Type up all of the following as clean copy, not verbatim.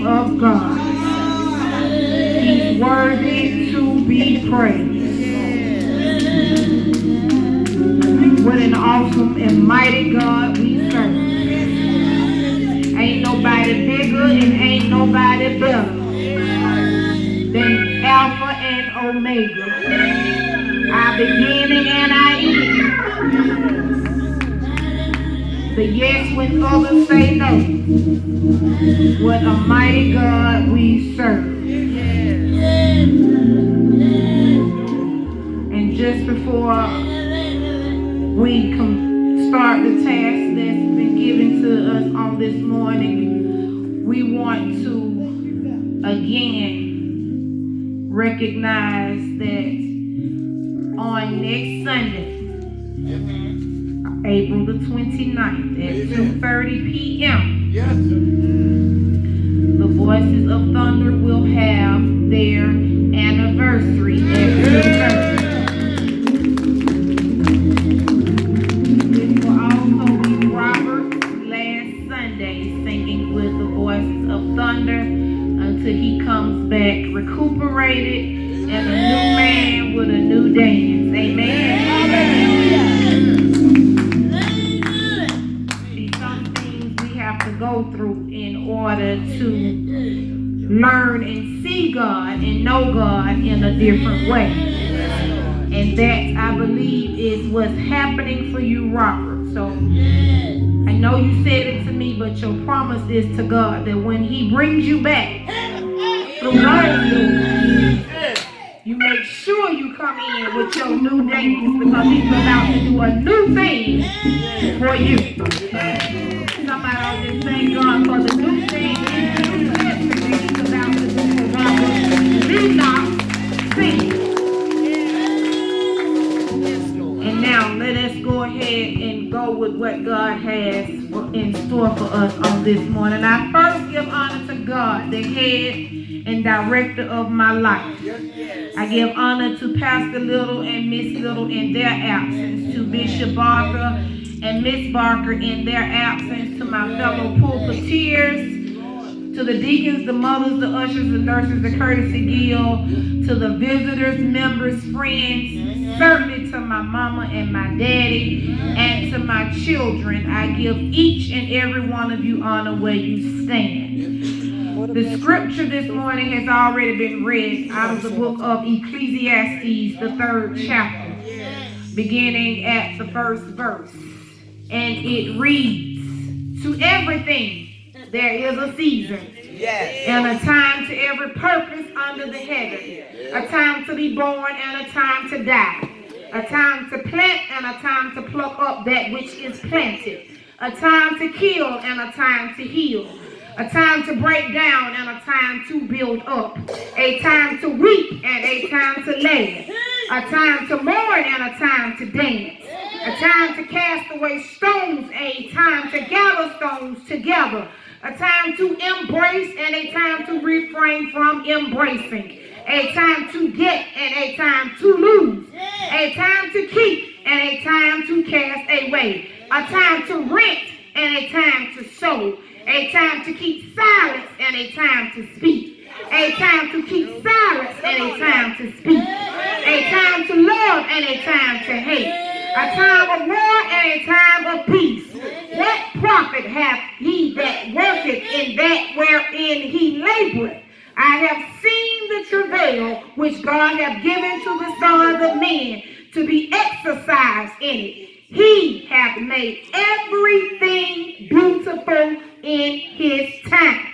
name of God. He's worthy to be praised. What an awesome and mighty God we serve. Ain't nobody bigger and ain't nobody better than Alpha and Omega. Our beginning and our end. The yes when others say no. What a mighty God we serve. And just before we start the task that's been given to us on this morning, we want to again recognize that on next Sunday, April the 29th at 2:30 p.m. The Voices of Thunder will have their anniversary at the church. This will also be Robert's last Sunday singing with the Voices of Thunder until he comes back recuperated and a new man with a new dance. Amen. To go through in order to learn and see God and know God in a different way. And that, I believe, is what's happening for you, Robert. So I know you said it to me, but your promise is to God that when he brings you back through learning, you make sure you come in with your new dance, because he's about to do a new thing for you. Somebody ought to thank God for the new thing he's about to do for Robert. Do not sing. And now let us go ahead and go with what God has in store for us on this morning. I first give honor to God, the head and director of my life. I give honor to Pastor Little and Miss Little in their absence, to Bishop Barker and Miss Barker in their absence, to my fellow pulpiteers, to the deacons, the mothers, the ushers, the nurses, the courtesy guild, to the visitors, members, friends, certainly to my mama and my daddy, and to my children. I give each and every one of you honor where you stand. The scripture this morning has already been read out of the book of Ecclesiastes, the 3rd chapter, beginning at the 1st verse. And it reads, to everything there is a season, and a time to every purpose under the heaven, a time to be born and a time to die, a time to plant and a time to pluck up that which is planted, a time to kill and a time to heal, a time to break down and a time to build up, a time to weep and a time to laugh, a time to mourn and a time to dance, a time to cast away stones, a time to gather stones together, a time to embrace and a time to refrain from embracing, a time to get and a time to lose, a time to keep and a time to cast away, a time to rent and a time to sow, a time to keep silence and a time to speak, a time to keep silence and a time to speak, a time to love and a time to hate, a time of war and a time of peace. What profit hath he that worketh in that wherein he laboreth? I have seen the travail which God hath given to the sons of men to be exercised in it. He hath made everything beautiful in his time.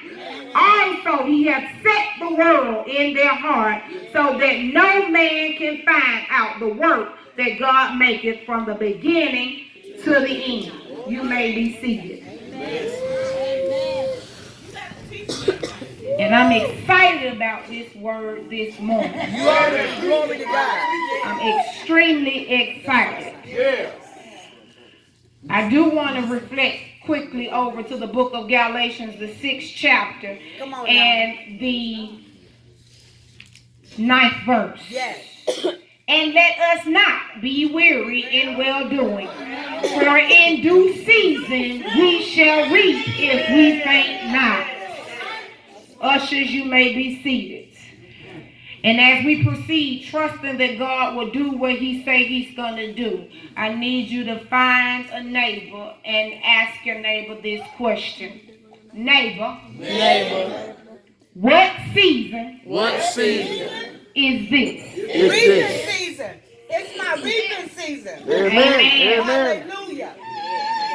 Also, he hath set the world in their heart, so that no man can find out the work that God maketh from the beginning to the end. You may be seated. And I'm excited about this word this morning. Glory to God. I'm extremely excited. Yeah. I do want to reflect quickly over to the book of Galatians, the 6th chapter, and the 9th verse. Yes. And let us not be weary in well-doing, for in due season we shall reap if we faint not. Ushers, you may be seated. And as we proceed, trusting that God will do what he say he's going to do, I need you to find a neighbor and ask your neighbor this question. Neighbor, what season is this? Reaping season. It's my reaping season. Amen. Hallelujah.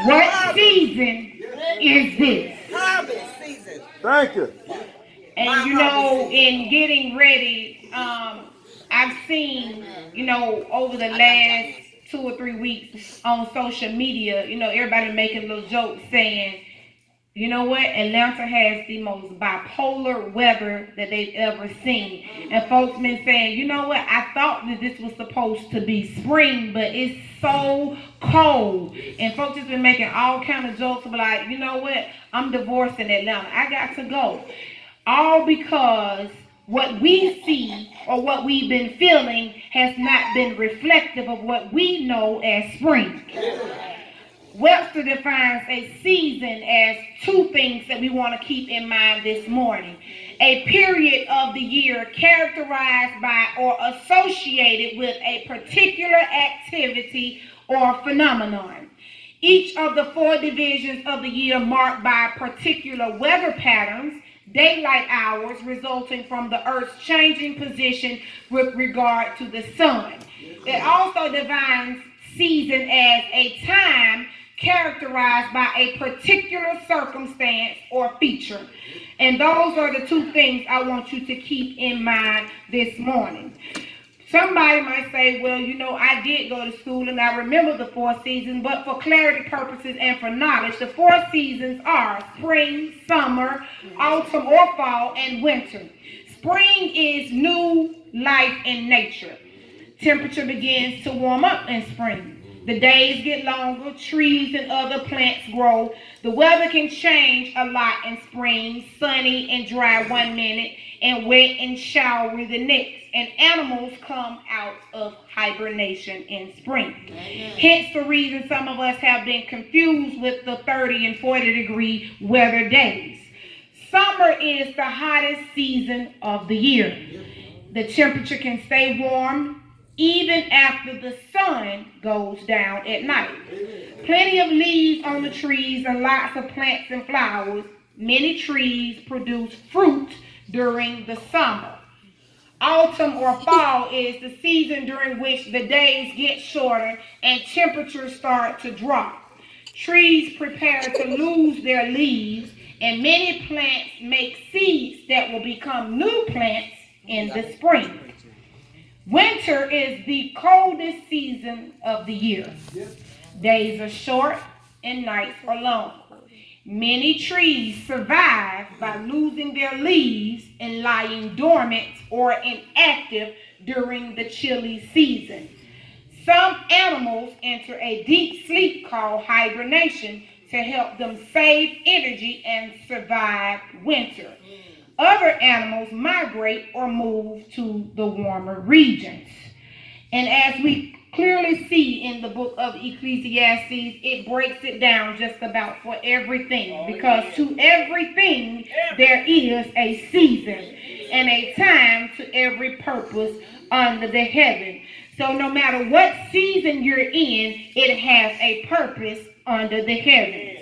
What season is this? Harvest season. Thank you. And you know, in getting ready, I've seen, you know, over the last 2 or 3 weeks on social media, you know, everybody making little jokes saying, you know what, Atlanta has the most bipolar weather that they've ever seen. And folks been saying, you know what, I thought that this was supposed to be spring, but it's so cold. And folks has been making all kind of jokes like, you know what, I'm divorcing Atlanta. I got to go. All because what we see or what we've been feeling has not been reflective of what we know as spring. Webster defines a season as 2 things that we want to keep in mind this morning. A period of the year characterized by or associated with a particular activity or phenomenon. Each of the 4 divisions of the year marked by particular weather patterns, daylight hours resulting from the Earth's changing position with regard to the sun. It also defines season as a time characterized by a particular circumstance or feature. And those are the 2 things I want you to keep in mind this morning. Somebody might say, well, you know, I did go to school and I remember the 4 seasons, but for clarity purposes and for knowledge, the 4 seasons are spring, summer, autumn or fall, and winter. Spring is new life in nature. Temperature begins to warm up in spring. The days get longer, trees and other plants grow. The weather can change a lot in spring, sunny and dry 1 minute, and wet and showery the next. And animals come out of hibernation in spring. Hence the reason some of us have been confused with the 30 and 40 degree weather days. Summer is the hottest season of the year. The temperature can stay warm even after the sun goes down at night. Plenty of leaves on the trees and lots of plants and flowers. Many trees produce fruit during the summer. Autumn or fall is the season during which the days get shorter and temperatures start to drop. Trees prepare to lose their leaves, and many plants make seeds that will become new plants in the spring. Winter is the coldest season of the year. Days are short and nights are long. Many trees survive by losing their leaves and lying dormant or inactive during the chilly season. Some animals enter a deep sleep called hibernation to help them save energy and survive winter. Other animals migrate or move to the warmer regions. And as we clearly see in the book of Ecclesiastes, it breaks it down just about for everything. Because to everything there is a season and a time to every purpose under the heaven. So no matter what season you're in, it has a purpose under the heavens.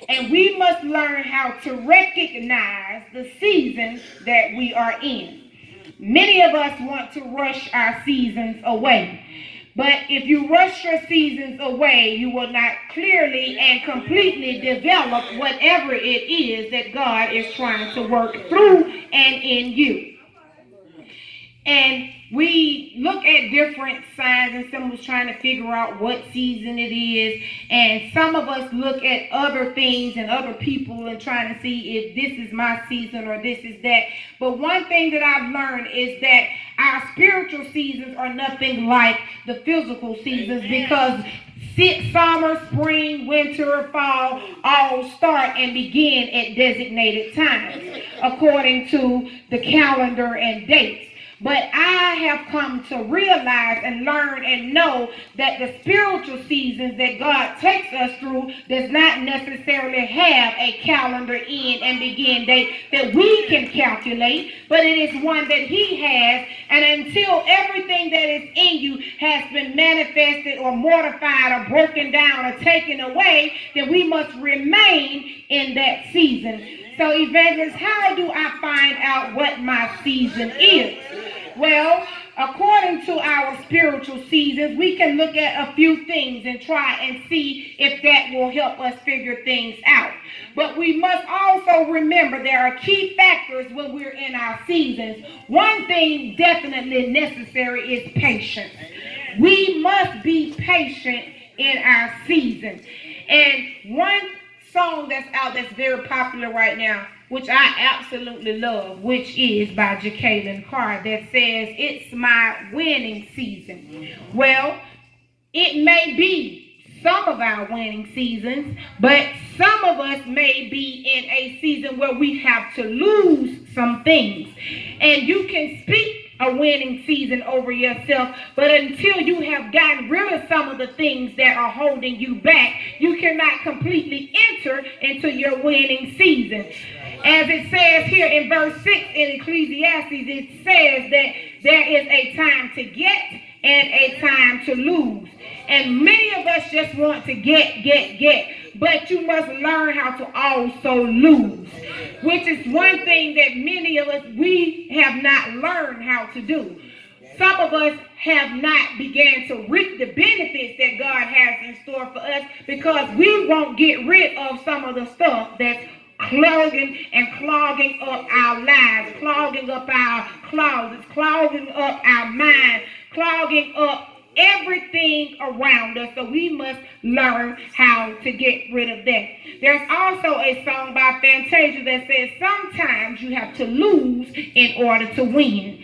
And we must learn how to recognize the season that we are in. Many of us want to rush our seasons away. But if you rush your seasons away, you will not clearly and completely develop whatever it is that God is trying to work through and in you. And we look at different signs and symbols trying to figure out what season it is. And some of us look at other things and other people and trying to see if this is my season or this is that. But one thing that I've learned is that our spiritual seasons are nothing like the physical seasons, because summer, spring, winter, fall all start and begin at designated times according to the calendar and dates. But I have come to realize and learn and know that the spiritual seasons that God takes us through does not necessarily have a calendar end and begin date that we can calculate, but it is one that He has. And until everything that is in you has been manifested or mortified or broken down or taken away, then we must remain in that season. So, Evangelist, how do I find out what my season is? Well, according to our spiritual seasons, we can look at a few things and try and see if that will help us figure things out. But we must also remember there are key factors when we're in our seasons. One thing definitely necessary is patience. We must be patient in our season. And one song that's out that's very popular right now, which I absolutely love, which is by Jacqueline Carr, that says, "It's my winning season." Well, it may be some of our winning seasons, but some of us may be in a season where we have to lose some things. And you can speak a winning season over yourself, but until you have gotten rid of some of the things that are holding you back, you cannot completely enter into your winning season. As it says here in verse 6 in Ecclesiastes, it says that there is a time to get and a time to lose. And many of us just want to get. But you must learn how to also lose, which is one thing that many of us, we have not learned how to do. Some of us have not began to reap the benefits that God has in store for us because we won't get rid of some of the stuff that's clogging up our lives, clogging up our closets, clogging up our mind, clogging up everything around us. So we must learn how to get rid of that. There's also a song by Fantasia that says sometimes you have to lose in order to win.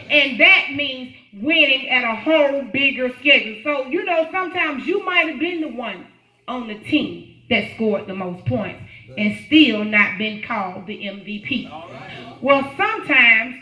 And that means winning at a whole bigger schedule. So, sometimes you might have been the one on the team that scored the most points and still not been called the MVP. Well, sometimes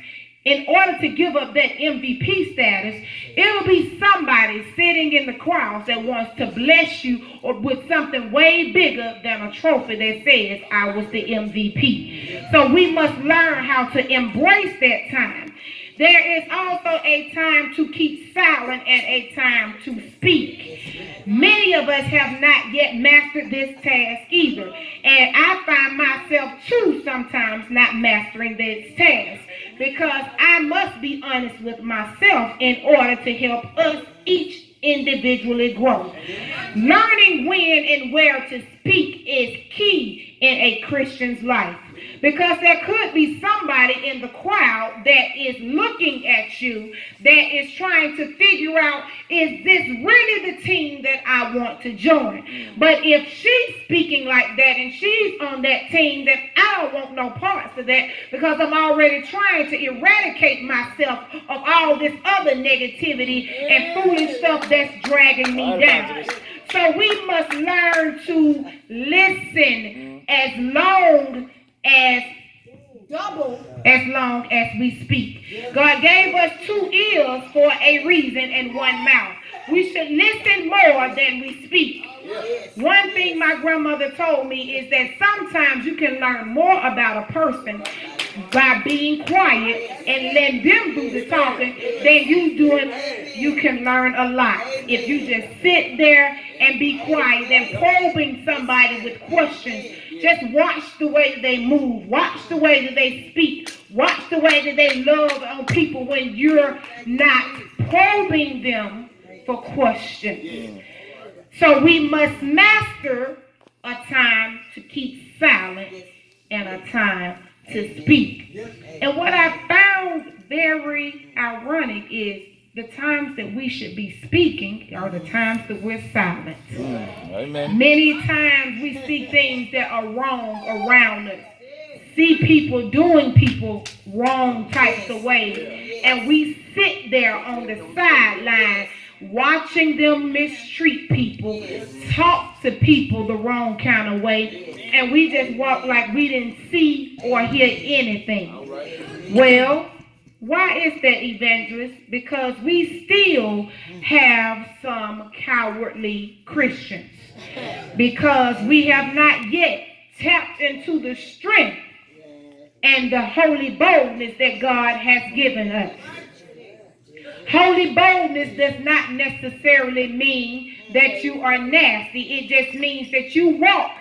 in order to give up that MVP status, it'll be somebody sitting in the crowd that wants to bless you or with something way bigger than a trophy that says, "I was the MVP." So we must learn how to embrace that time. There is also a time to keep silent and a time to speak. Many of us have not yet mastered this task either. And I find myself too sometimes not mastering this task because I must be honest with myself in order to help us each individually grow. Learning when and where to speak is key in a Christian's life. Because there could be somebody in the crowd that is looking at you, that is trying to figure out, is this really the team that I want to join? But if she's speaking like that and she's on that team, then I don't want no parts of that because I'm already trying to eradicate myself of all this other negativity and foolish stuff that's dragging me down. So we must learn to listen as long as we speak. God gave us 2 ears for a reason and 1 mouth. We should listen more than we speak. One thing my grandmother told me is that sometimes you can learn more about a person by being quiet and letting them do the talking than you doing. You can learn a lot if you just sit there and be quiet and probing somebody with questions. Just watch the way that they move. Watch the way that they speak. Watch the way that they love on people when you're not probing them for questions. So we must master a time to keep silent and a time to speak. And what I found very ironic is the times that we should be speaking are the times that we're silent. Amen. Many times we see things that are wrong around us. See people doing people wrong types of ways. And we sit there on the sideline watching them mistreat people, talk to people the wrong kind of way, and we just walk like we didn't see or hear anything. Well, Why is that, Evangelist? Because we still have some cowardly Christians. Because we have not yet tapped into the strength and the holy boldness that God has given us. Holy boldness does not necessarily mean that you are nasty. It just means that you walk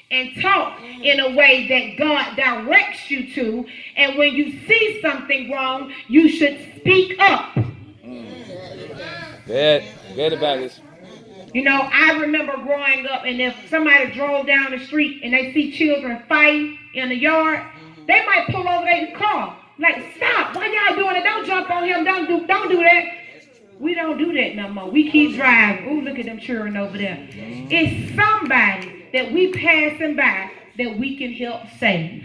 and talk in a way that God directs you to. And when you see something wrong, you should speak up. Good Evangelist. You know, I remember growing up, and if somebody drove down the street and they see children fighting in the yard, they might pull over their car. Like, stop, why y'all doing it? Don't jump on him, don't do that. We don't do that no more. We keep driving. Ooh, look at them children over there. It's somebody that we passing by that we can help save.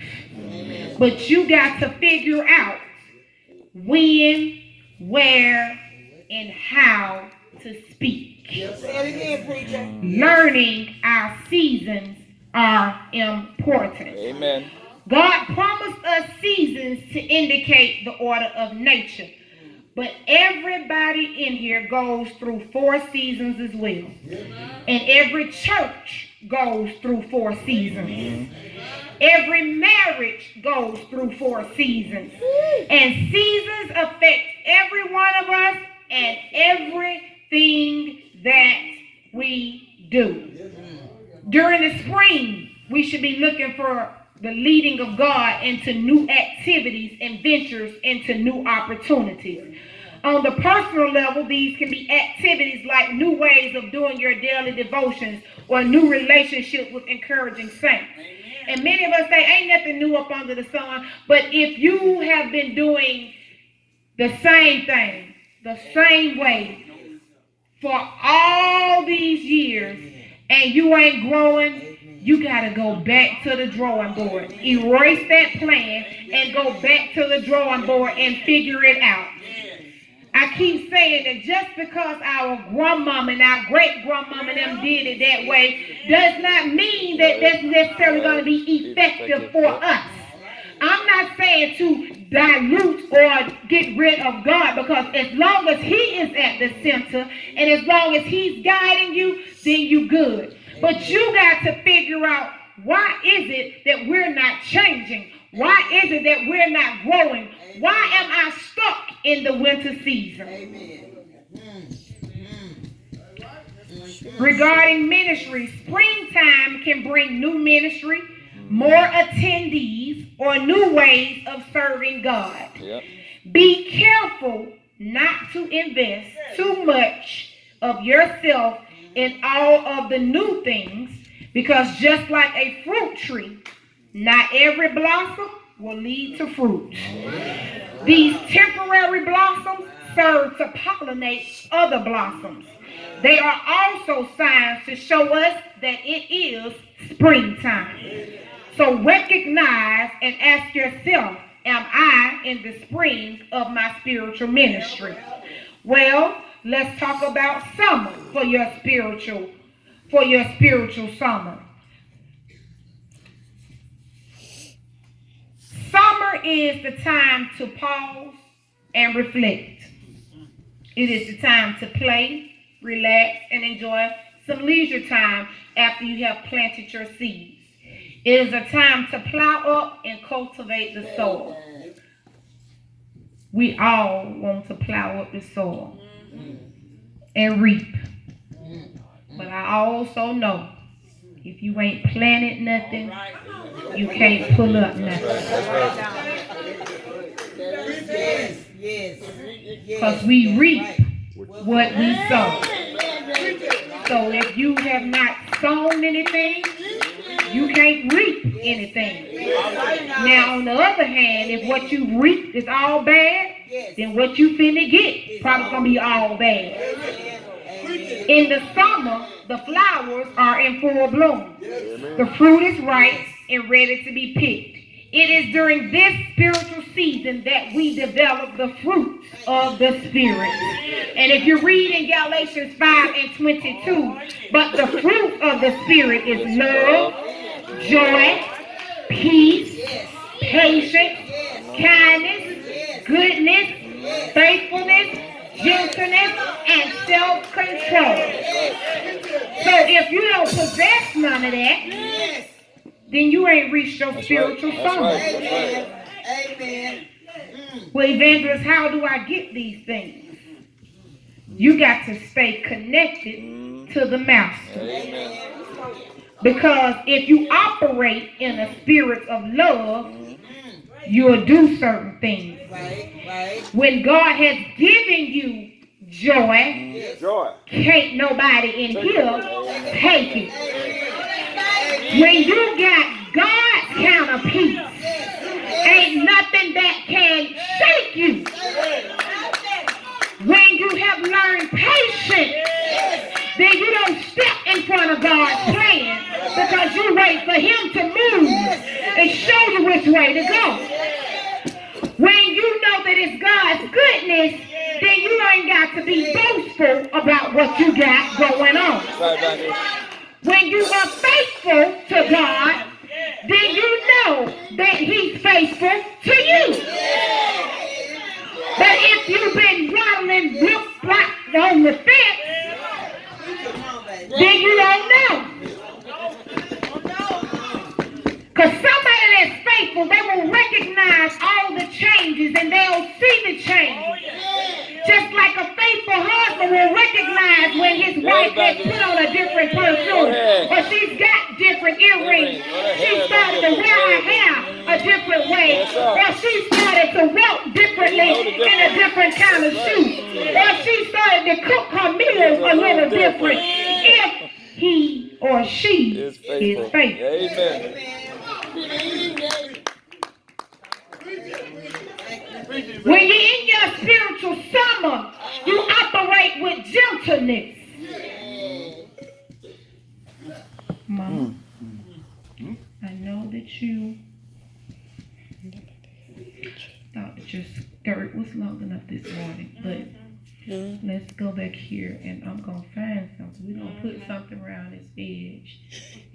But you got to figure out when, where, and how to speak. Say it again, preacher. Learning our seasons are important. Amen. God promised us seasons to indicate the order of nature. But everybody in here goes through 4 seasons as well. And every church goes through 4 seasons. Every marriage goes through 4 seasons. And seasons affect every one of us and everything that we do. During the spring, we should be looking for the leading of God into new activities and ventures into new opportunities. On the personal level, these can be activities like new ways of doing your daily devotions or new relationships with encouraging saints. And many of us say, ain't nothing new up under the sun. But if you have been doing the same thing, the same way for all these years and you ain't growing, you got to go back to the drawing board. Erase that plan and go back to the drawing board and figure it out. I keep saying that just because our grandmama and our great-grandmama and them did it that way does not mean that that's necessarily going to be effective for us. I'm not saying to dilute or get rid of God, because as long as he is at the center and as long as he's guiding you, then you good. But you got to figure out, why is it that we're not changing? Why is it that we're not growing? Why am I stuck in the winter season? Regarding ministry, springtime can bring new ministry, more attendees, or new ways of serving God. Yep. Be careful not to invest too much of yourself in all of the new things, because just like a fruit tree, not every blossom will lead to fruit. These temporary blossoms serve to pollinate other blossoms. They are also signs to show us that it is springtime. So recognize and ask yourself, am I in the spring of my spiritual ministry? Well, let's talk about summer for your spiritual summer. Summer is the time to pause and reflect. It is the time to play, relax, and enjoy some leisure time after you have planted your seeds. It is a time to plow up and cultivate the soil. We all want to plow up the soil and reap. But I also know if you ain't planted nothing, you can't pull up nothing. Because we reap what we sow. So if you have not sown anything, you can't reap anything. Now, on the other hand, if what you reap is all bad, then what you finna get probably gonna be all bad. In the summer, the flowers are in full bloom. The fruit is ripe and ready to be picked. It is during this spiritual season that we develop the fruits of the Spirit. And if you read in Galatians 5:22, but the fruit of the Spirit is love, joy, peace, patience, kindness, goodness, increase your spiritual summer. Amen. Amen. Well, Evangelist, how do I get these things? You got to stay connected to the Master. Amen. Because if you operate in a spirit of love, you'll do certain things. Right. When God has given you joy, can't nobody in here take it. When you got God's kind of peace, ain't nothing that can shake you. When you have learned patience, then you don't step in front of God's plan because you wait for him to move and show you which way to go. When you know that it's God's goodness, then you ain't got to be boastful about what you got going on. When you are faithful to God, then you know that he's faithful to you. But if you've been waddling on the fence, then you don't know. Because somebody that's faithful, they will recognize all the changes and they'll see the change. Just like a faithful husband will recognize when his wife has put on a different perfume, or she's got different earrings, she started to wear her hair a different way, or she started to walk differently in a different kind of shoe, or she started to cook her meals a little different. If he or she is faithful. Amen. When you're in your spiritual summer, you operate with gentleness. Mama, I know that you thought that your skirt was long enough this morning, but let's go back here and I'm going to find something. We're going to put something around this edge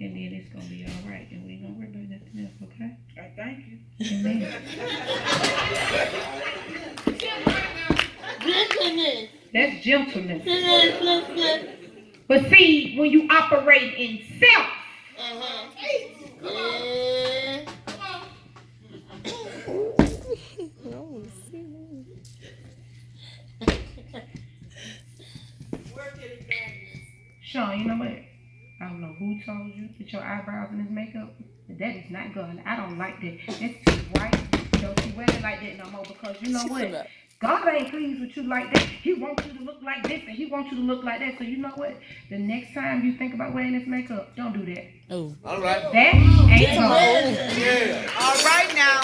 and then it's going to be all right. And we ain't going to worry about nothing else, okay? Thank you. Amen. That's gentleness. But see, when you operate in self, Sean, you know what? I don't know who told you that your eyebrows and his makeup, that is not good. I don't like that. That's too white. Don't you wear it like that no more because you know what? God ain't pleased with you like that. He wants you to look like this and he wants you to look like that. So you know what? The next time you think about wearing this makeup, don't do that. Oh. All right. That ain't God. Yeah. All right now.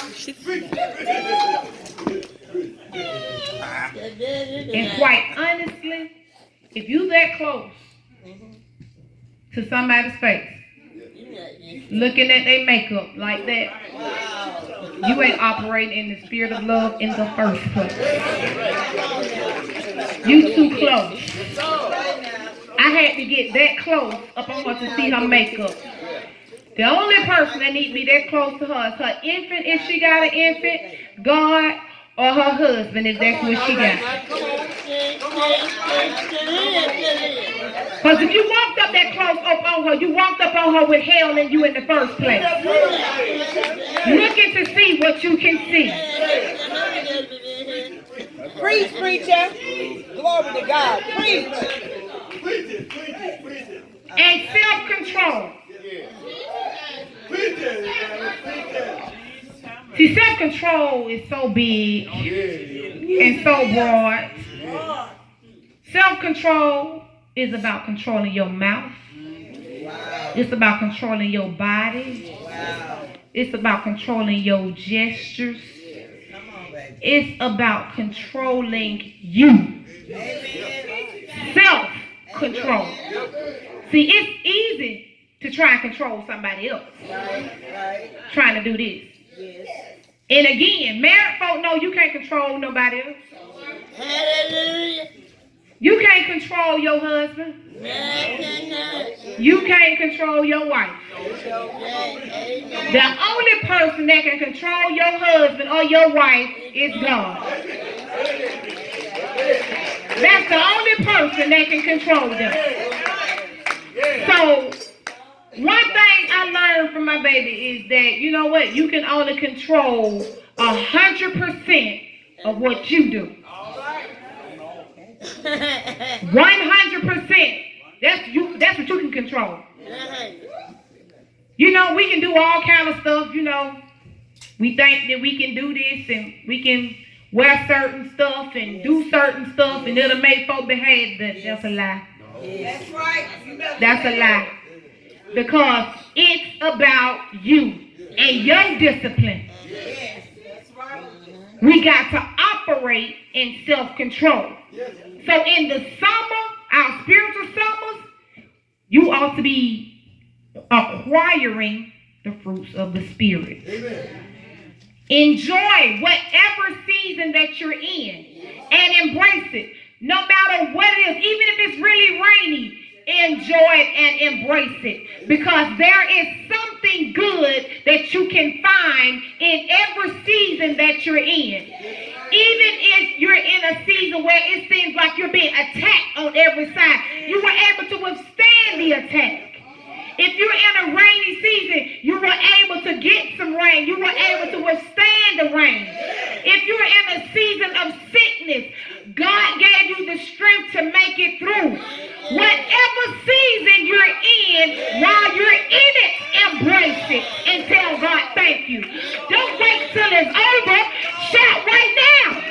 And quite honestly, if you that close to somebody's face, looking at their makeup like that, you ain't operating in the spirit of love in the first place. You too close. I had to get that close up on her to see her makeup. The only person that need to be that close to her is her infant, if she got an infant, God, or her husband, if that's what she got. Because if you walked up that close up on her, you walked up on her with hell in you in the first place. Looking to see what you can see. Preach, preacher. Glory to God. Preach. And self-control. See, self-control is so big and so broad. Self-control is about controlling your mouth. It's about controlling your body. It's about controlling your gestures. It's about controlling you. Self-control. See, it's easy to try and control somebody else. Trying to do this. And again, married folk know you can't control nobody else. You can't control your husband. You can't control your wife. The only person that can control your husband or your wife is God. That's the only person that can control them. So, One thing I learned from my baby is that, you know what, you can only control 100% of what you do. 100%. That's what you can control. You know, we can do all kind of stuff, you know. We think that we can do this and we can wear certain stuff and do certain stuff and it'll make folk behave. That's a lie. That's right. That's a lie. Because it's about you and your discipline. Yes, that's right. We got to operate in self-control. So in the summer, our spiritual summers, you ought to be acquiring the fruits of the Spirit. Amen. Enjoy whatever season that you're in and embrace it. No matter what it is, even if it's really rainy, enjoy it and embrace it. Because there is something good that you can find in every season that you're in. Even if you're in a season where it seems like you're being attacked on every side, you were able to withstand the attack. If you're in a rainy season, you were able to get some rain. You were able to withstand the rain. If you're in a season of sickness, God gave you the strength to make it through. Whatever season you're in, while you're in it, embrace it and tell God thank you. Don't wait till it's over. Shout right now.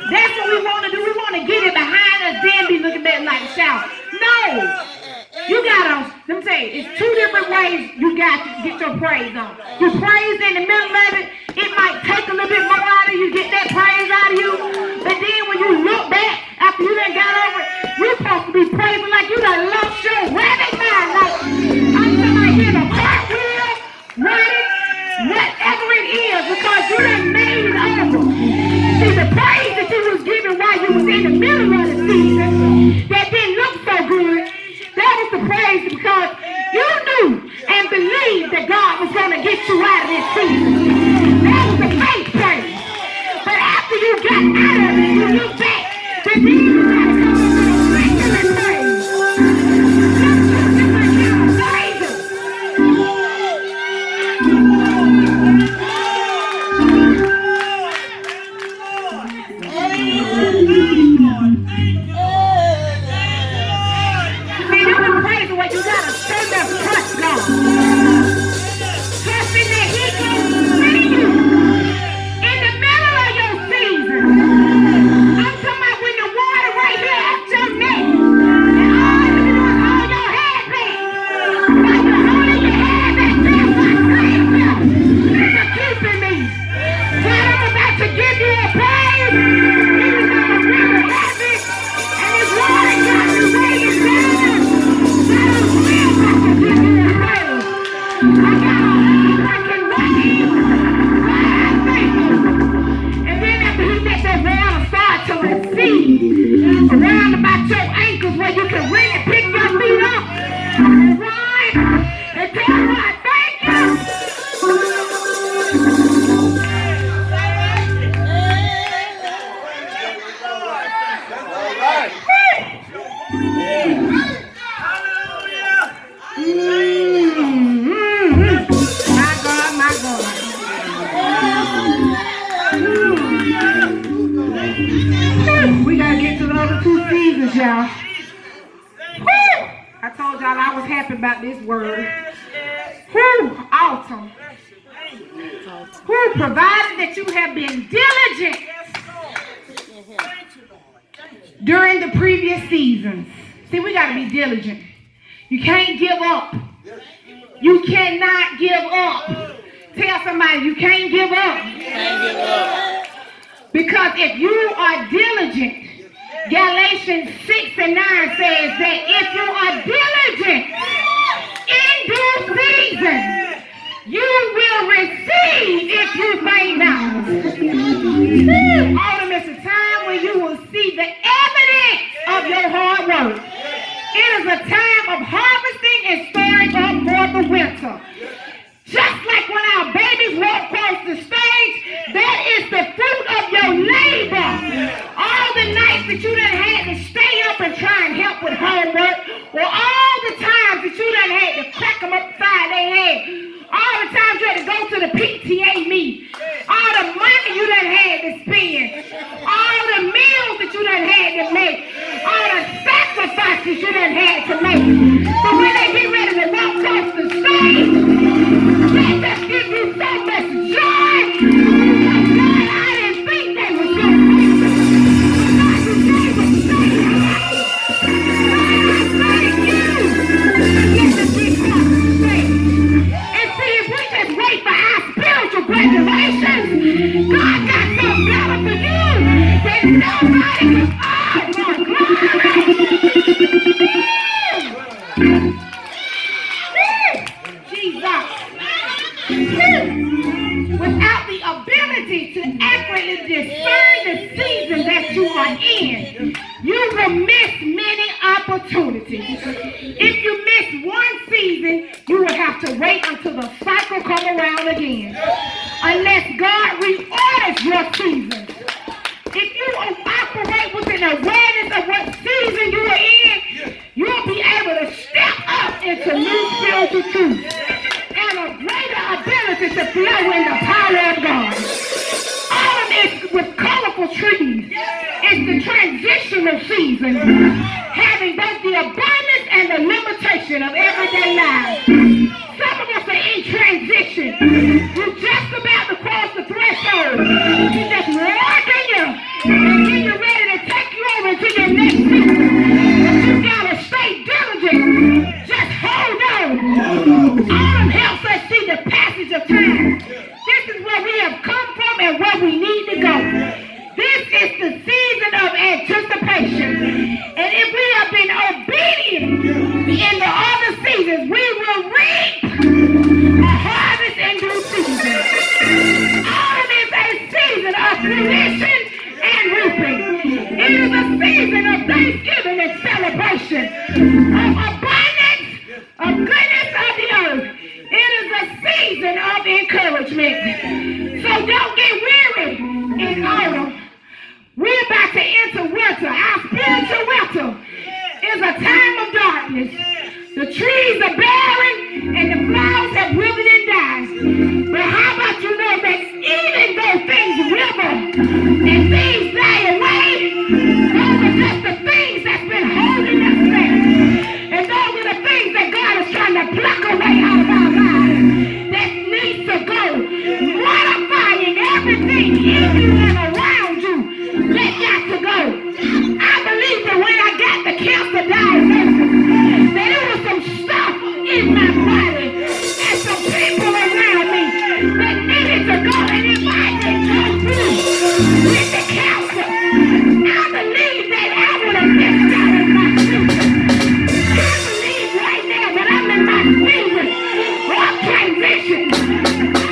That's what we want to do. We want to get it behind us, then be looking back like a shout. No. You got to, let me tell you, it's two different ways you got to get your praise on. You praise in the middle of it. It might take a little bit more out of you, get that praise out of you. But then when you look back, after you done got over it, you're supposed to be praising like you done lost your rabbit mind. Like, I'm somebody hitting a cartwheel, running, whatever it is, because you done made it over. See, the praise that you was giving while you was in the middle of the season, that didn't look so good, that was the praise because you knew and believed that God was going to get you out of this season. That was the faith praise. But after you got out of it, you look back, then you got to come up with a regular praise. Around about your ankles where you can really pick your feet up and run and tell God thank you. My God. We gotta get to the other two seasons, y'all. Woo! I told y'all I was happy about this word. Woo! Autumn. Woo! Provided that you have been diligent during the previous seasons. See, we gotta be diligent. You can't give up. You cannot give up. Tell somebody you can't give up. You can't give up. Because if you are diligent, Galatians 6 and 9 says that if you are diligent in due season, you will receive if you faint not. Autumn is a time when you will see the evidence of your hard work. It is a time of harvesting and storing up for the winter. Just like when our babies walk across the stage, that is the fruit of your labor. All the nights that you done had to stay up and try and ready to go to the PTA meet. All the money you done had to spend. All the meals that you done had to make. All the sacrifices you done had to make. But when they get ready to walk off the stage, let that give you so much joy. God, I didn't think they was going to make it. God, you gave us so much. Thank you. Let the big heart sing. And see, if we just wait for our spiritual graduations, God got something better for you that nobody can. Jesus. Without the ability to accurately discern the season that you are in, you will miss many opportunities. If you miss one season, you will have to wait until the cycle comes around again. Unless God reorders your season. If you operate with an awareness of what season you are in, you'll be able to step up into new spiritual truth and a greater ability to flow in the power of God. All of this with colorful trees is the transitional season, having both the abundance and the limitation of everyday life. Some of us are in transition. You're just about to cross the threshold. You're just walking you and getting ready to take you over to your next season. But you gotta stay diligent. Just hold on. All helps us see the passage of time. This is where we have come from and where we need to go. This is the season of anticipation. And if we have been obedient in the other seasons, we will reap a harvest in due season. All is a season of fruition and reaping. It is a season of thanksgiving and celebration, of abundance, of goodness of the earth. It is a season of encouragement. So don't get weary in autumn. We're about to enter winter. Our spiritual winter is a time of darkness. The trees are barren and the flowers have withered and died. But how about you know that even though things wither and things die away, those are just the things that's been holding us back. And those are the things that God is trying to pluck away out of our lives that needs to go, modifying everything in you and around you that got to go. I believe that when I got the cancer diagnosis, that it was some stuff in my body and some people around me that needed to go. And if I didn't go through with the cancer, I believe that I would have missed out in my future. I believe right now that I'm in my season of transition.